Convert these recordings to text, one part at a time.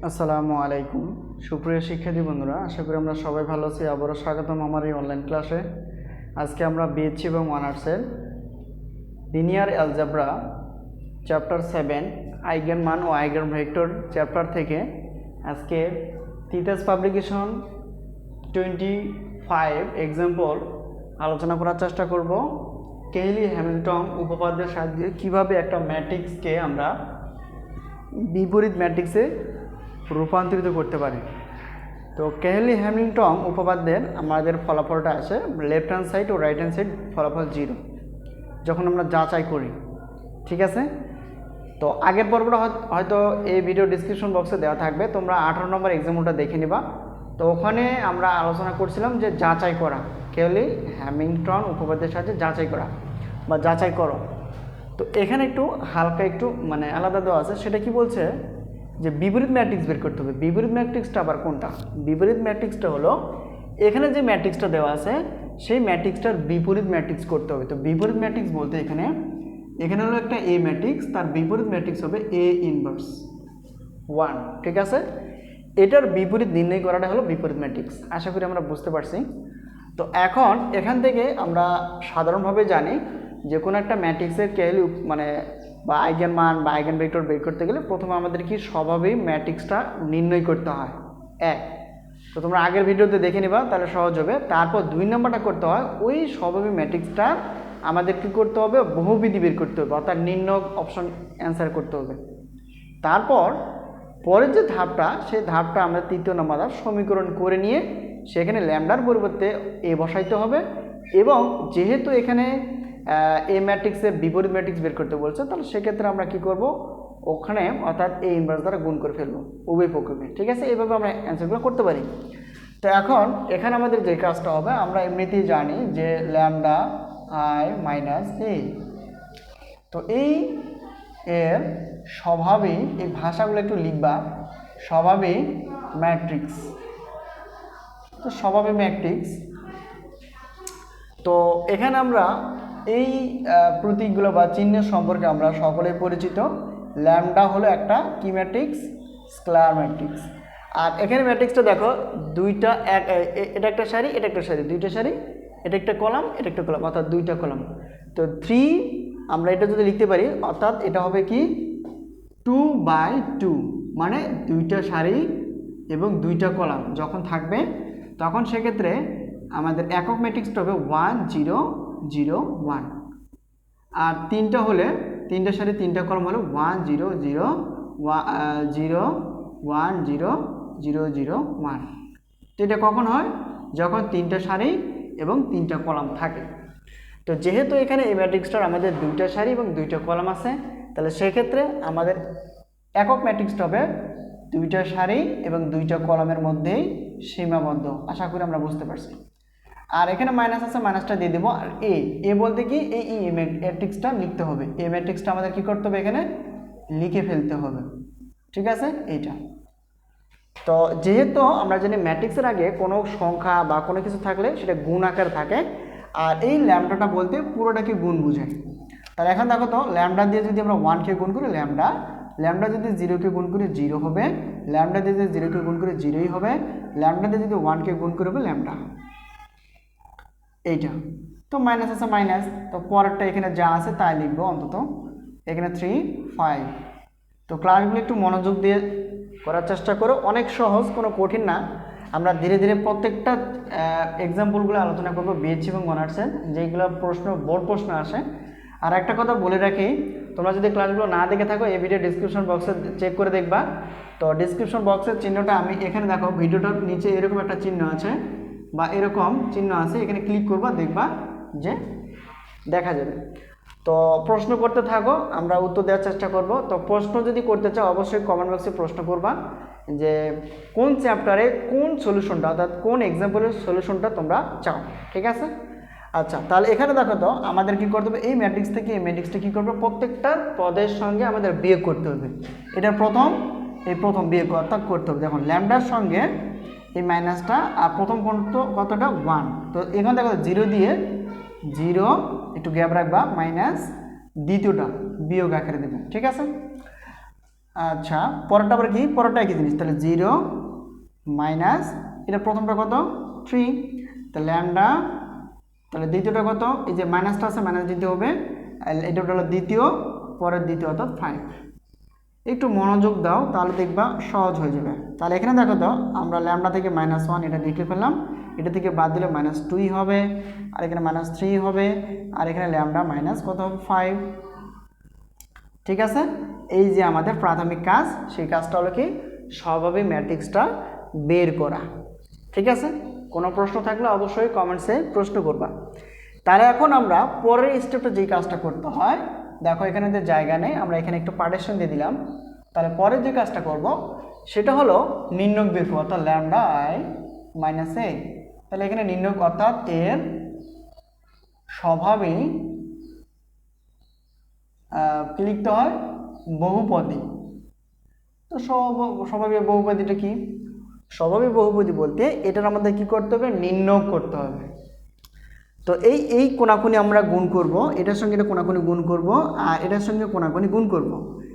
আসসালামু আলাইকুম সুপ্রিয় শিক্ষার্থী বন্ধুরা, আশা করি আমরা সবাই ভালো আছি। আবারও স্বাগতম আমার এই অনলাইন ক্লাসে। আজকে আমরা বিএসসি এবং অনার্সের লিনিয়ার অ্যালজেব্রা চ্যাপ্টার 7 আইগেন মান ও আইগেন ভেক্টর চ্যাপ্টার থেকে আজকে তিতাস পাবলিকেশন 25 এক্সাম্পল আলোচনা করার চেষ্টা করব। কেইলি হ্যামিল্টন উপপাদ্যের সাহায্যে কীভাবে একটা ম্যাট্রিক্সকে আমরা বিপরীত ম্যাট্রিক্সে রূপান্তরিত করতে পারি। তো কেইলি হ্যামিল্টন উপপাদ্যের আমাদের ফলাফলটা আসে লেফট হ্যান্ড সাইড ও রাইট হ্যান্ড সাইড ফলাফল 0 যখন আমরা যাচাই করি। ঠিক আছে, তো আগের পর্বটা হয়তো এই ভিডিও ডিসক্রিপশন বক্সে দেওয়া থাকবে, তোমরা 18 নম্বর এক্সাম্পলটা দেখে নিবা। তো ওখানে আমরা আলোচনা করছিলাম যে যাচাই করা, কেইলি হ্যামিল্টন উপপাদ্যের সাহায্যে যাচাই করা বা যাচাই করো। তো এখানে একটু হালকা একটু আলাদা দেওয়া আছে, সেটা কি বলছে যে বিপরীত ম্যাট্রিক্স বের করতে হবে। বিপরীত ম্যাট্রিক্সটা আবার কোনটা? বিপরীত ম্যাট্রিক্সটা হলো এখানে যে ম্যাট্রিক্সটা দেওয়া আছে সেই ম্যাট্রিক্সটার বিপরীত ম্যাট্রিক্স করতে হবে। তো বিপরীত ম্যাট্রিক্স বলতে এখানে হলো একটা এ ম্যাট্রিক্স, তার বিপরীত ম্যাট্রিক্স হবে এ ইনভার্স 1। ঠিক আছে, এটার বিপরীত নির্ণয় করাটা হলো বিপরীত ম্যাট্রিক্স। আশা করি আমরা বুঝতে পারছি। তো এখন এখান থেকে আমরা সাধারণভাবে জানি যে কোনো একটা ম্যাট্রিক্সের কেইলি বা আইগেন মান বা আইগেন ভেক্টর বের করতে গেলে প্রথমে আমাদের কি স্বভাবেই ম্যাট্রিক্সটা নির্ণয় করতে হয় 1। তো তোমরা আগের ভিডিওতে দেখে নিবা, তাহলে সহজ হবে। তারপর 2 নম্বরটা করতে হয় ওই স্বভাবেই ম্যাট্রিক্সটা আমাদের কী করতে হবে, বহুবিধি বের করতে হবে, অর্থাৎ নির্ণয় অপশন অ্যান্সার করতে হবে। তারপর পরের যে ধাপটা, সেই ধাপটা আমরা 3 নম্বর ধাপ সমীকরণ করে নিয়ে সেখানে ল্যামডার পরিবর্তে এ বসাইতে হবে। এবং যেহেতু এখানে এ ম্যাট্রিক্সের বিপরীত ম্যাট্রিক্স বের করতে বলছে, তাহলে সেক্ষেত্রে আমরা কি করব, ওখানে অর্থাৎ এ ইনভার্স দ্বারা গুণ করে ফেলবো উভয় পক্ষকে। ঠিক আছে, এইভাবে আমরা অ্যান্সারগুলো করতে পারি। তো এখন এখানে আমাদের যে কাজটা হবে, আমরা এমনিতেই জানি যে ল্যামডা আই মাইনাস এ। তো এই এর স্বভাবেই এই ভাষাগুলো একটু লিখবা, স্বভাবে ম্যাট্রিক্স। তো স্বভাবে ম্যাট্রিক্স, তো এখানে আমরা এই প্রতীকগুলো বা চিহ্নের সম্পর্কে আমরা সকলেই পরিচিত। ল্যামডা হলো একটা কি ম্যাট্রিক্স? Scalar matrix. আর এখানে ম্যাট্রিক্সটা দেখো দুইটা, এটা একটা সারি, এটা একটা সারি, দুইটা সারি, এটা একটা কলাম, এটা একটা কলাম, অর্থাৎ দুইটা কলাম। তো 3 আমরা এটা যদি লিখতে পারি, অর্থাৎ এটা হবে কি 2/2, মানে দুইটা সারি এবং দুইটা কলাম যখন থাকবে তখন সেক্ষেত্রে আমাদের একক ম্যাট্রিক্সটা হবে 1 0 0 1। আর তিনটা হলে তিনটা সারি তিনটা কলাম হলো 1 0 0 0 1 0 0 0 1। তো এটা কখন হয়? যখন তিনটা সারি এবং তিনটা কলাম থাকে। তো যেহেতু এখানে এই ম্যাট্রিক্সটার আমাদের দুইটা সারি এবং দুইটা কলাম আছে, তাহলে সেক্ষেত্রে আমাদের একক ম্যাট্রিক্সটা হবে দুইটা সারি এবং দুইটা কলামের মধ্যেই সীমাবদ্ধ। আশা করি আমরা বুঝতে পারছি। আর এখানে মাইনাস আছে, মাইনাসটা দিয়ে দেবো। আর এ বলতে কি এই ম্যাট্রিক্সটা লিখতে হবে, এই ম্যাট্রিক্সটা আমাদের কি করতে হবে, এখানে লিখে ফেলতে হবে। ঠিক আছে, এইটা। তো যেহেতু আমরা জানি ম্যাট্রিক্সের আগে কোনো সংখ্যা বা কোনো কিছু থাকলে সেটা গুণ আকার থাকে, আর এই ল্যামডাটা বলতে পুরোটাকে গুণ বোঝায়। তাহলে এখন দেখো তো, ল্যামডা দিয়ে যদি আমরা 1কে গুণ করি ল্যামডা, ল্যামডা যদি 0কে গুণ করি 0 হবে, ল্যামডা দিয়ে যদি 0কে গুণ করি 0ই হবে, ল্যামডা দিয়ে যদি 1কে গুণ করে হবে ল্যামডা, এইটা। তো মাইনাস আছে মাইনাস, তো পরেরটা এখানে যা আছে তাই লিখবো অন্তত। এখানে 3 5। তো ক্লাসগুলো একটু মনোযোগ দিয়ে করার চেষ্টা করো, অনেক সহজ, কোনো কঠিন না। আমরা ধীরে ধীরে প্রত্যেকটা এক্সাম্পলগুলো আলোচনা করবো বিএসসি এবং অনার্সের, যেগুলো বোর্ড প্রশ্ন আসে। আর একটা কথা বলে রাখি, তোমরা যদি ক্লাসগুলো না দেখে থাকো এই ভিডিও ডিসক্রিপশন বক্সে চেক করে দেখবা। তো ডিসক্রিপশন বক্সের চিহ্নটা আমি এখানে দেখো, ভিডিওটার নিচে এরকম একটা চিহ্ন আছে বা এরকম চিহ্ন আছে, এখানে ক্লিক করবা, দেখবা যে দেখা যাবে। তো প্রশ্ন করতে থাকো, আমরা উত্তর দেওয়ার চেষ্টা করব। তো প্রশ্ন যদি করতে চাও অবশ্যই কমেন্ট বক্সে প্রশ্ন করবা যে কোন চ্যাপ্টারে কোন সলিউশনটা, অর্থাৎ কোন এক্সাম্পলের সলিউশনটা তোমরা চাও। ঠিক আছে, আচ্ছা। তাহলে এখানে দেখো তো আমাদের কি করতে হবে, এই ম্যাট্রিক্স থেকে এই ম্যাট্রিক্সটা কী করবে, প্রত্যেকটা পদের সঙ্গে আমাদের বিয়োগ করতে হবে। এটা প্রথম বিয়োগ অর্থাৎ করতে হবে। দেখুন ল্যামডার সঙ্গে এই মাইনাসটা, আর প্রথম কতটা 1। তো এখানে দেখো 0 দিয়ে 0 একটু গ্যাপ রাখবা, মাইনাস দ্বিতীয়টা বিয়োগ আকারে দেবে। ঠিক আছে, আচ্ছা, পরেরটা আবার কি, পরেরটা একই জিনিস, তাহলে 0 মাইনাস এটা প্রথমটা কত 3, তাহলে ল্যামডা, তাহলে দ্বিতীয়টা কত, এই যে মাইনাসটা আছে মাইনাস দিতে হবে, আর এটা হলো দ্বিতীয়, পরের দ্বিতীয় অর্থাৎ 5। একটু মনোযোগ দাও তাহলে দেখবা সহজ হয়ে যাবে। তাহলে এখানে দেখো তো আমরা ল্যামডা থেকে -1 এটা লিখে ফেললাম, এটা থেকে বাদ দিলে -2 হবে, আর এখানে -3 হবে, আর এখানে ল্যামডা মাইনাস কত হবে 5। ঠিক আছে, এই যে আমাদের প্রাথমিক কাজ, সেই কাজটা হলো কি স্বাভাবিক ম্যাট্রিক্সটা বের করা। ঠিক আছে, কোনো প্রশ্ন থাকলে অবশ্যই কমেন্টসে প্রশ্ন করবা। তাহলে এখন আমরা পরের স্টেপটা যেই কাজটা করতে হয়, দেখো এখানে যে জায়গা নেই, আমরা এখানে একটু পার্টিশন দিয়ে দিলাম। তাহলে পরের যে কাজটা করব সেটা হলো নির্ণয় বের করব, অর্থাৎ ল্যামডা i মাইনাস a। তাহলে এখানে নির্ণয় অর্থাৎ এর স্বাভাবিক কি লিখতে হয়, বহুপদী। তো স্বাভাবিক বহুপদীটা কি, স্বাভাবিক বহুপদী বলতে এটার আমাদের কি করতে হবে, নির্ণয় করতে হবে। তো এই কোনাকুনি আমরা গুণ করব, এটার সঙ্গে এটা কোনাকুনি গুণ করব, আর এটার সঙ্গে কোনাকুনি গুণ করব।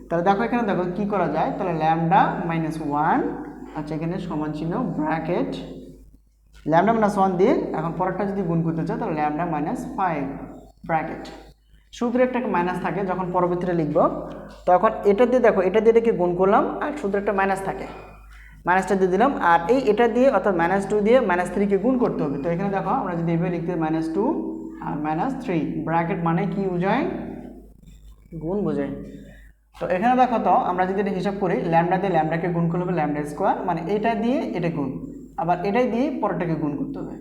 তাহলে দেখো এখানে দেখো কি করা যায়, তাহলে ল্যামডা -1, আচ্ছা এখানে সমান চিহ্ন ব্র্যাকেট, ল্যামডা -1 দিয়ে এখন পরেরটা যদি গুণ করতে চাই তাহলে ল্যামডা -5 ব্র্যাকেট। সূত্রে একটা মাইনাস থাকে, যখন পরবর্তীটা লিখব তখন এটা দিয়ে দেখো, এটা দিয়ে এটাকে গুণ করলাম আর সূত্রে একটা মাইনাস থাকে, মাইনাসটা দিয়ে দিলাম, আর এটা দিয়ে অর্থাৎ -2 দিয়ে -3কে গুণ করতে হবে। তো এখানে দেখো আমরা যদি এভাবে লিখতে -2 আর -3 ব্র্যাকেট মানে কি বোঝায়, গুণ বোঝায়। তো এখানে দেখো তো আমরা যদি এটা হিসাব করি, ল্যামডা দিয়ে ল্যামডাকে গুণ করলে হবে ল্যামডা স্কোয়ার, মানে এটা দিয়ে এটা গুণ, আবার এটাই দিয়ে পরেরটাকে গুণ করতে হবে।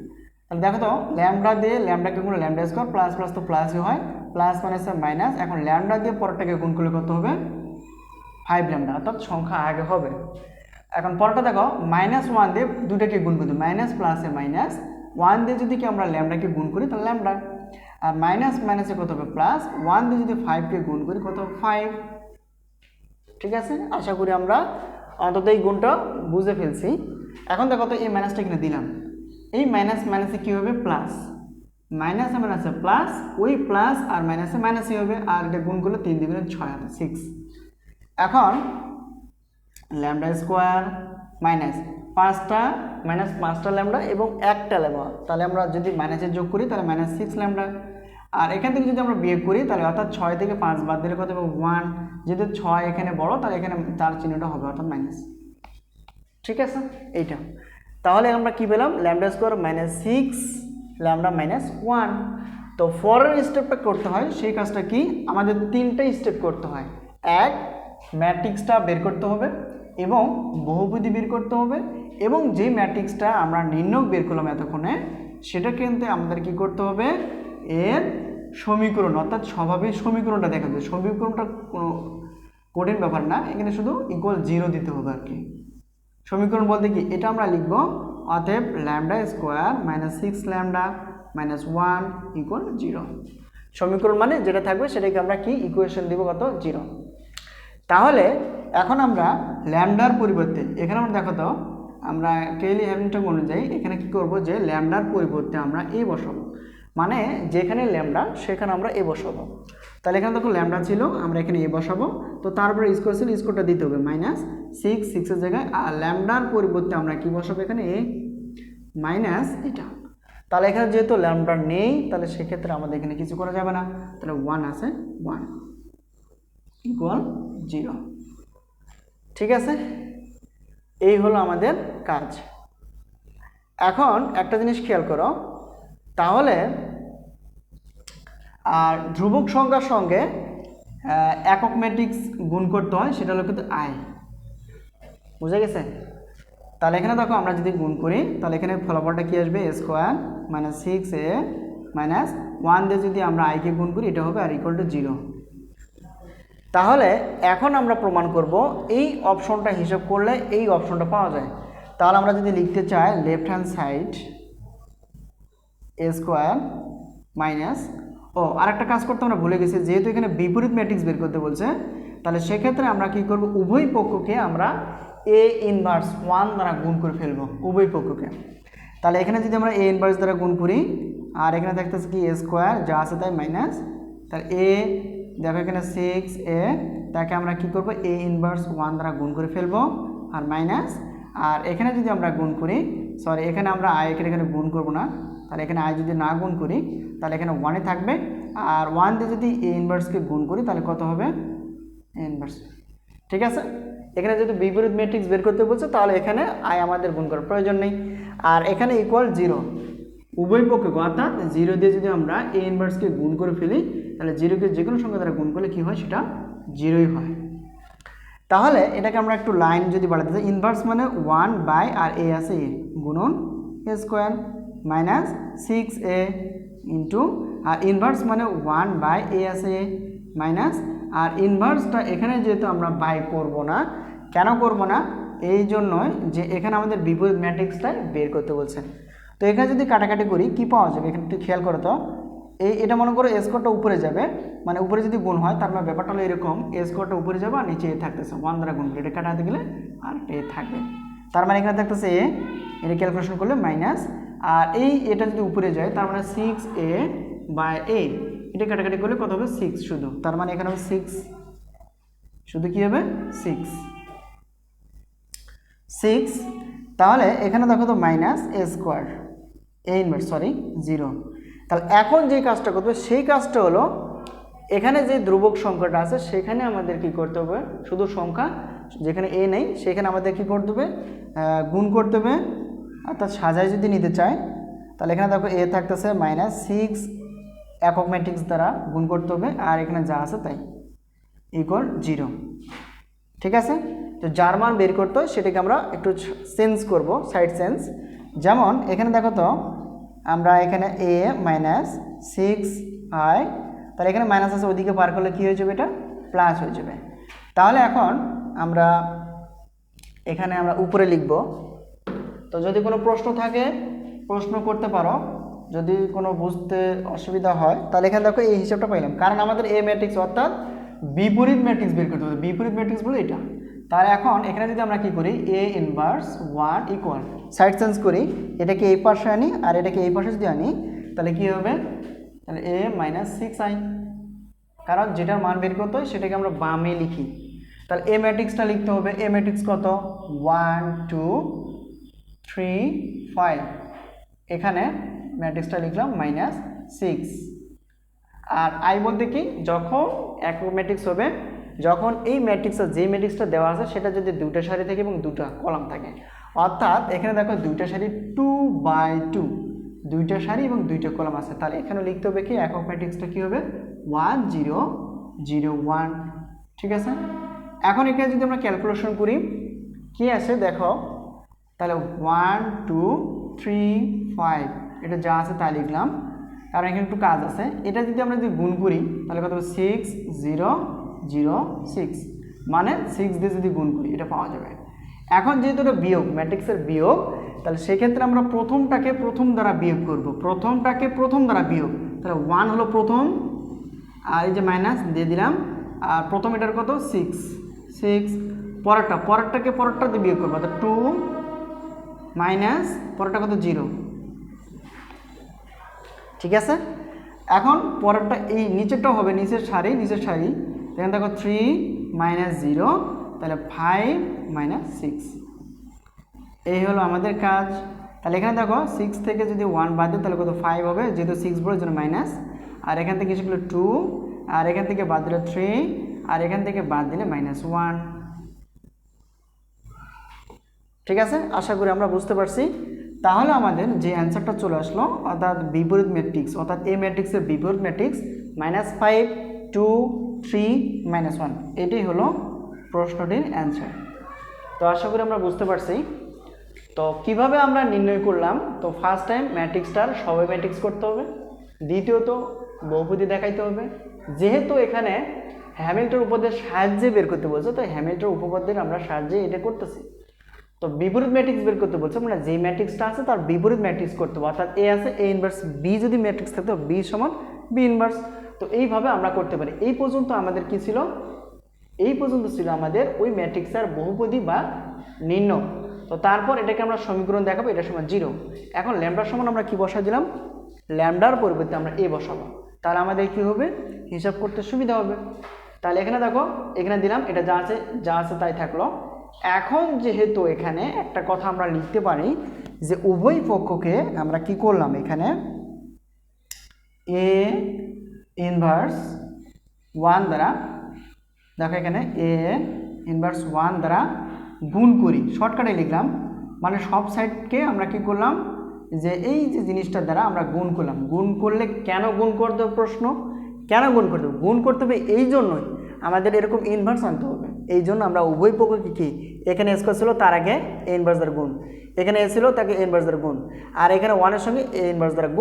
তাহলে দেখো তো ল্যামডা দিয়ে ল্যামডাকে গুণ ল্যামডা স্কোয়ার, প্লাস প্লাস তো প্লাসই হয়, প্লাস মাইনাস মাইনাস, এখন ল্যামডা দিয়ে পরেরটাকে গুণ করলে কত হবে 5 ল্যামডা, অর্থাৎ সংখ্যা আগে হবে। এখন পরেরটা দেখো -1 দিয়ে দুটাকে গুণ করতে, মাইনাস প্লাসে মাইনাস, 1 দিয়ে যদি কি আমরা ল্যামডাকে গুণ করি তাহলে ল্যামডা, আর মাইনাস মাইনাসে কত হবে প্লাস, 1 দিয়ে যদি 5কে গুণ করি কত হবে 5। ঠিক আছে, আশা করি আমরা অন্তত এই গুণটা বুঝে ফেলছি। এখন দেখো তো এই মাইনাসটা এখানে দিলাম, এই মাইনাস মাইনাসে কী হবে প্লাস, মাইনাসে মাইনাসে প্লাস, ওই প্লাস আর মাইনাসে মাইনাসই হবে, আর এটা গুণ করলে 3 × 6 হবে 6। এখন ল্যামডা স্কোয়ার মাইনাস 5টা ল্যামডা এবং একটা ল্যামডা, তাহলে আমরা যদি মাইনাসের যোগ করি তাহলে -6 ল্যামডা, আর এখান থেকে যদি আমরা বিয়োগ করি তাহলে অর্থাৎ 6 থেকে 5 বাদ দিলে কত হবে 1, যেহেতু 6 এখানে বড় তাহলে এখানে তার চিহ্নটা হবে অর্থাৎ মাইনাস। ঠিক আছে, এইটা তাহলে আমরা কি পেলাম, ল্যামডা স্কোয়ার -6 ল্যামডা -1। তো পরের স্টেপটা করতে হয়, সেই কাজটা কি, আমাদের 3টা স্টেপ করতে হয়। এক, ম্যাট্রিক্সটা বের করতে হবে, এবং বহুপদী বের করতে হবে, এবং যে ম্যাট্রিক্সটা আমরা নির্ণয় বের করলাম এতক্ষণে সেটা কিন্তু আমাদের কি করতে হবে, এর সমীকরণ অর্থাৎ স্বাভাবিক সমীকরণটা দেখাতে হবে। সমীকরণটা কোনো কঠিন ব্যাপার না, এখানে শুধু =0 দিতে হবে আর কি। সমীকরণ বলতে কি, এটা আমরা লিখব অতএব ল্যামডা স্কোয়ার -6 ল্যামডা -1 = 0। সমীকরণ মানে যেটা থাকবে সেটাকে আমরা কি ইকুয়েশন দিব কত 0। তাহলে এখন আমরা ল্যামডার পরিবর্তে, এখানে আমরা দেখো তো আমরা কেলি হ্যামিল্টন অনুযায়ী এখানে কি করব, যে ল্যামডার পরিবর্তে আমরা এ বসাবো, মানে যেখানে ল্যামডা সেখানে আমরা এ বসাবো। তাহলে এখানে দেখো ল্যামডা ছিল, আমরা এখানে এ বসাবো, তো তারপরে স্কোয়ার ছিল, স্কোয়ারটা দিতে হবে -6 6-এর জায়গায়, আর ল্যামডার পরিবর্তে আমরা কি বসাবো এখানে এ মাইনাস এটা। তাহলে এখানে যেহেতু ল্যামডা নেই তাহলে সেক্ষেত্রে আমাদের এখানে কিছু করা যাবে না, তাহলে 1 আছে 1 = 0। ঠিক আছে, এই হলো আমাদের কাজ। এখন একটা জিনিস খেয়াল করো, তাহলে আর ধ্রুবক সংখ্যার সঙ্গে একক ম্যাট্রিক্স গুণ করতে হয়, সেটা হলো কিন্তু আই, বুঝে গেছে। তাহলে এখানে দেখো আমরা যদি গুণ করি তাহলে এখানে ফলাফলটা কি আসবে, স্কোয়ার -6a -1 দিয়ে যদি আমরা আইকে গুণ করি এটা হবে আর =0। তাহলে এখন আমরা প্রমাণ করব এই অপশনটা হিসাব করলে এই অপশনটা পাওয়া যায়। তাহলে আমরা যদি লিখতে চাই left hand side square minus, আরেকটা কাজ করতে আমরা ভুলে গেছি, যেহেতু এখানে বিপরীত ম্যাট্রিক্স বের করতে বলছে তাহলে সেক্ষেত্রে আমরা কি করব, উভয় পক্ষকে আমরা A−1 দ্বারা গুণ করে ফেলবো উভয় পক্ষকে। তাহলে এখানে যদি আমরা A−1 দ্বারা গুণ করি, আর এখানে দেখতেছি কি স্কোয়ার যা আছে তাই মাইনাস, তাহলে দেখো এখানে 6a, তাকে আমরা কি করব a ইনভার্স 1 দ্বারা গুণ করে ফেলবো, আর মাইনাস, আর এখানে যদি আমরা গুণ করি, সরি এখানে আমরা i এখানে গুণ করব না, তাহলে এখানে i যদি না গুণ করি তাহলে এখানে 1 থাকবে, আর 1 দিয়ে যদি a ইনভার্সকে গুণ করি তাহলে কত হবে a ইনভার্স। ঠিক আছে, এখানে যদি বিপরীত ম্যাট্রিক্স বের করতে বলছে তাহলে এখানে i আমাদের গুণ করার প্রয়োজন নেই, আর এখানে ইকুয়াল 0 উভয় পক্ষে, অর্থাৎ 0 দিয়ে যদি আমরা a ইনভার্সকে গুণ করে ফেলি তাহলে 0কে যে কোনো সংখ্যা দ্বারা গুণ করলে কি হয়, সেটা 0ই হয়। তাহলে এটাকে আমরা একটু লাইন যদি বাড়াতে চাই, ইনভার্স মানে 1 বাই আর a আছে a গুণন a square minus 6a into, আর ইনভার্স মানে 1 বাই a আছে a মাইনাস, আর ইনভার্সটা এখানে যেহেতু আমরা বাই করব না, কেন করব না, এই জন্যই যে এখানে আমাদের বিপরীত ম্যাট্রিক্সটাই বের করতে বলছে। তো এখানে যদি কাটাকাটি করি কি পাওয়া যাবে, এখানে একটু খেয়াল করো তো, এটা মনে করো এ স্কোয়ারটা উপরে যাবে, মানে উপরে যদি গুণ হয় তার মানে ব্যাপারটা হলো এরকম, এ স্কোয়ারটা উপরে যাবে আর নিচে এ থাকতেছে, 1 দ্বারা গুণ করে এটা কাটাতে গেলে আর এ থাকবে, তার মানে এখানে থাকতেছে এ, এটা ক্যালকুলেশন করলে মাইনাস, আর এটা যদি উপরে যায় তার মানে 6a বাই a, এটা কাটাকাটি করলে কত হবে 6 শুধু, তার মানে এখানে হবে 6 শুধু, কি হবে 6, তাহলে এখানে দেখো তো minus a square a inverse, sorry 0। তাহলে এখন যে কাজটা করতে হবে সেই কাজটা হলো এখানে যে ধ্রুবক সংখ্যাটা আছে সেখানে আমাদের কি করতে হবে, শুধু সংখ্যা যেখানে a নেই সেখানে আমাদের কি করতে হবে, গুণ করতে হবে, অর্থাৎ সাজায় যদি নিতে চায় তাহলে এখানে দেখো a থাকতেছে মাইনাস 6 একক ম্যাট্রিক্স দ্বারা গুণ করতে হবে, আর এখানে যা আছে তাই ইকুয়াল 0। ঠিক আছে, তো যার মান বের করতে হয় সেটাকে আমরা একটু চেঞ্জ করব, সাইড চেঞ্জ। যেমন এখানে দেখো তো আমরা এখানে a মাইনাস 6i, তাহলে এখানে মাইনাস আছে ওইদিকে পার করলে কী হয়ে যাবে, এটা প্লাস হয়ে যাবে। তাহলে এখন আমরা এখানে আমরা উপরে লিখব, তো যদি কোনো প্রশ্ন থাকে প্রশ্ন করতে পারো, যদি কোনো বুঝতে অসুবিধা হয় তাহলে এখানে দেখো এই হিসাবটা পাইলাম, কারণ আমাদের a ম্যাট্রিক্স অর্থাৎ বিপরীত ম্যাট্রিক্স বের করতে হবে, বিপরীত ম্যাট্রিক্স বলে এটা। তাহলে এখন এখানে যদি আমরা কি করি, a inverse 1 equal, side change করি, এটাকে এই পাশে আনি আর এটাকে এই পাশে যদি আনি তাহলে কি হবে, তাহলে a মাইনাস 6i, কারণ যেটার মান বের করতে হয় সেটাকে আমরা বামে লিখি। তাহলে a ম্যাট্রিক্সটা লিখতে হবে, a ম্যাট্রিক্স কত 1 2 3 5, এখানে ম্যাট্রিক্সটা লিখলাম মাইনাস 6, আর i বলতে কি, যখন একক ম্যাট্রিক্স হবে, যখন এই ম্যাট্রিক্সটা যে ম্যাট্রিক্সটা দেওয়া আছে সেটা যদি দুটো সারি থাকে এবং দুটো কলাম থাকে, অর্থাৎ এখানে দেখো দুইটা সারি 2 বাই 2, দুইটা সারি এবং দুইটা কলাম আছে, তাহলে এখানে লিখতে হবে কি একক ম্যাট্রিক্সটা কি হবে 1 0 0 1। ঠিক আছে, এখন এখানে যদি আমরা ক্যালকুলেশন করি কি আসে দেখো, তাহলে 1 2 3 5, এটা যা আছে তাই লিখলাম, কারণ এখানে একটু কাজ আছে। এটা যদি আমরা যদি গুণ করি তাহলে কত হবে 6 0 0 6, মানে 6 দিয়ে যদি গুণ করি এটা পাওয়া যাবে। এখন যেহেতু এটা বিয়োগ, ম্যাট্রিক্সের বিয়োগ, তাহলে সেক্ষেত্রে আমরা প্রথমটাকে প্রথম দ্বারা বিয়োগ করব, প্রথমটাকে প্রথম দ্বারা বিয়োগ, তাহলে 1 হলো প্রথম, আর এই যে মাইনাস দিয়ে দিলাম, আর প্রথম এটার কত 6 6, পরেরটাকে পরেরটা দিয়ে বিয়োগ করবো, অর্থাৎ 2 মাইনাস পরেরটা কত 0। ঠিক আছে, এখন পরেরটা এই নিচেরটাও হবে, নিচের সারি এখানে দেখো 3 মাইনাস 0, তাহলে 5 মাইনাস 6, এই হলো আমাদের কাজ। তাহলে এখানে দেখো 6 থেকে যদি 1 বাদ দিই তাহলে কত 5 হবে, যেহেতু 6 বড় জন্য মাইনাস, আর এখান থেকে এসেগুলো 2, আর এখান থেকে বাদ দিলে 3, আর এখান থেকে বাদ দিলে -1। ঠিক আছে, আশা করি আমরা বুঝতে পারছি। তাহলে আমাদের যে অ্যান্সারটা চলে আসলো, অর্থাৎ বিপরীত ম্যাট্রিক্স, অর্থাৎ এ ম্যাট্রিক্সের বিপরীত ম্যাট্রিক্স -5 2 3 -1, এটাই হলো প্রশ্নটির অ্যান্সার। তো আশা করি আমরা বুঝতে পারছি। তো কিভাবে আমরা নির্ণয় করলাম, তো ফার্স্ট টাইম ম্যাট্রিক্সটার সবাই ম্যাট্রিক্স করতে হবে, দ্বিতীয়ত বহুপদী দেখাইতে হবে, যেহেতু এখানে হ্যামিল্টন উপপাদ্যের সাহায্যে বের করতে বলছে, তো হ্যামিল্টন উপপাদ্যের আমরা সাহায্যে এটা করতেছি। তো বিপরীত ম্যাট্রিক্স বের করতে বলছে, মানে যে ম্যাট্রিক্সটা আছে তার বিপরীত ম্যাট্রিক্স করতে হবে, অর্থাৎ এ আছে এ ইনভার্স বি, যদি ম্যাট্রিক্স থাকতো বি সমান বি ইনভার্স। তো এইভাবে আমরা করতে পারি। এই পর্যন্ত আমাদের কি ছিল, এই পর্যন্ত ছিল আমাদের ওই ম্যাট্রিক্সের বহুপদী বা নির্ণয়। তো তারপর এটাকে আমরা সমীকরণ দেখাবো, এটা সমান 0। এখন ল্যামডার সমান আমরা কি বসাই দিলাম, ল্যামডার পরিবর্তে আমরা এ বসাবো। তাহলে আমাদের কি হবে, হিসাব করতে সুবিধা হবে। তাহলে এখানে দেখো, এখানে দিলাম, এটা যা আছে তাই থাকলো। এখন যেহেতু এখানে একটা কথা আমরা লিখতে পারি যে উভয় পক্ষকে আমরা কি করলাম, এখানে এ ইনভার্স 1 দ্বারা, দেখো এখানে এ ইনভার্স 1 দ্বারা গুণ করি, শর্টকাটে লিখলাম, মানে সব সাইডকে আমরা কি করলাম, যে এই যে জিনিসটার দ্বারা আমরা গুণ করলাম। গুণ করলে কেন গুণ করতে হবে, প্রশ্ন কেন গুণ করতে হবে? গুণ করতে হবে এই জন্যই আমাদের এরকম ইনভার্স আনতে হবে। এই জন্য আমরা উভয় পক্ষকে কি, এখানে স্কোয়ার ছিল তার আগে এ ইনভার্স দ্বারা গুণ, এখানে এ ছিল তাকে এ ইনভার্স দ্বারা গুণ, আর এখানে 1-এর সঙ্গে এ ইনভার্স দ্বারা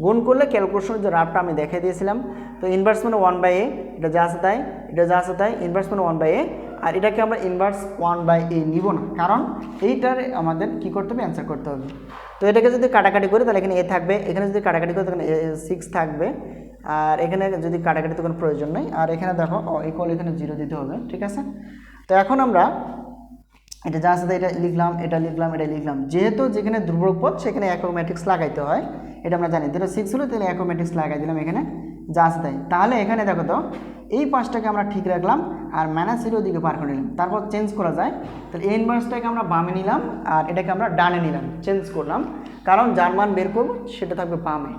গুণ করলে ক্যালকুলেশনের যে রাফটা আমি দেখিয়ে দিয়েছিলাম, তো ইনভার্স মানে 1/a, এটা যা আছে তাই, এটা যা আছে তাই, ইনভার্স মানে 1/a, আর এটাকে আমরা ইনভার্স 1/a নিব না, কারণ এইটার আমাদের কি করতে হবে, অ্যান্সার করতে হবে। তো এটাকে যদি কাটাকাটি করি তাহলে এখানে এ থাকবে, এখানে যদি কাটাকাটি করি তাহলে 6 থাকবে, আর এখানে যদি কাটাকাটি তো কোনো প্রয়োজন নেই, আর এখানে দেখো ইকুয়াল, এখানে 0 দিতে হবে, ঠিক আছে। তো এখন আমরা এটা যা আছে এটা লিখলাম, এটা লিখলাম, এটা লিখলাম, যেহেতু যেখানে ধ্রুবক পদ সেখানে একক ম্যাট্রিক্স লাগাইতে হয়, এটা আমরা জানি। যেটা 6 হলো তাহলে একক ম্যাট্রিক্স লাগাই দিলাম এখানে যা আছে তাই। তাহলে এখানে দেখো তো এই পাঁচটাকে আমরা ঠিক রাখলাম আর -0 ওদিকে পার করে নিলাম, তারপর চেঞ্জ করা যায়। তাহলে এই ইনভার্সটাকে আমরা বামে নিলাম আর এটাকে আমরা ডানে নিলাম, চেঞ্জ করলাম, কারণ যার মান বের করবো সেটা থাকবে বামে।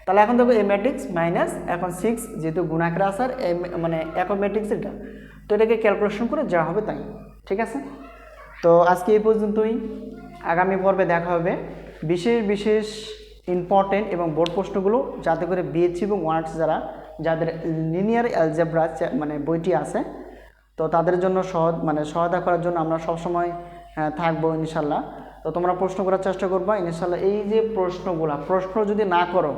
তাহলে এখন দেখো এই ম্যাট্রিক্স মাইনাস, এখন 6 যেহেতু গুণাকারে আসার মানে একক ম্যাট্রিক্স এটা, তো এটাকে ক্যালকুলেশন করে যা হবে তাই, ঠিক আছে। তো আজকে এই পর্যন্তই, আগামী পর্বে দেখা হবে বিশেষ ইম্পর্টেন্ট এবং বোর্ড প্রশ্নগুলো, যাতে করে বিএসসি এবং অনার্স যাদের লিনিয়ার অ্যালজেব্রা মানে বইটি আছে, তো তাদের জন্য সহায়তা করার জন্য আমরা সবসময় থাকবো ইনশাল্লাহ। তো তোমরা প্রশ্ন করার চেষ্টা করবা ইনশাল্লাহ। এই যে প্রশ্ন যদি না করো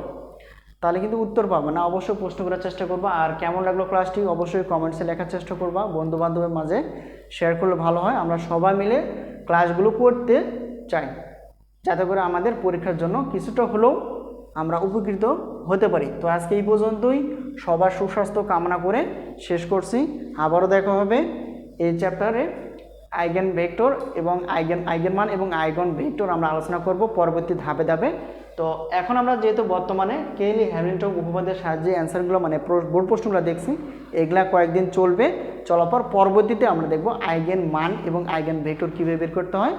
তাহলে কিন্তু উত্তর পাবে না, অবশ্যই প্রশ্ন করার চেষ্টা করবা। আর কেমন লাগলো ক্লাসটি অবশ্যই কমেন্টসে লেখার চেষ্টা করবা, বন্ধু বান্ধবের মাঝে শেয়ার করলে ভালো হয়। আমরা সবাই মিলে ক্লাসগুলো করতে চাই, যাতে করে আমাদের পরীক্ষার জন্য কিছুটা হলেও আমরা উপকৃত হতে পারি। তো আজকে এই পর্যন্তই, সবার সুস্বাস্থ্য কামনা করে শেষ করছি। আবারও দেখা হবে এই চ্যাপ্টারে আইগেন ভেক্টর এবং আইগেন মান এবং আইগন ভেক্টর আমরা আলোচনা করব পরবর্তী ধাপে ধাপে। তো এখন আমরা যেহেতু বর্তমানে কেলি হ্যামিল্টন উপপাদ্যের সাহায্যে অ্যান্সারগুলো মানে বোর্ড প্রশ্নগুলো দেখছি, এগুলা কয়েকদিন চলবে, চলার পর পরবর্তীতে আমরা দেখব আইগেন মান এবং আইগেন ভেক্টর কীভাবে বের করতে হয়,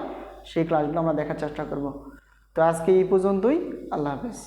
সেই ক্লাসগুলো আমরা দেখার চেষ্টা করব। তো আজকে এই পর্যন্তই, আল্লাহ হাফেজ।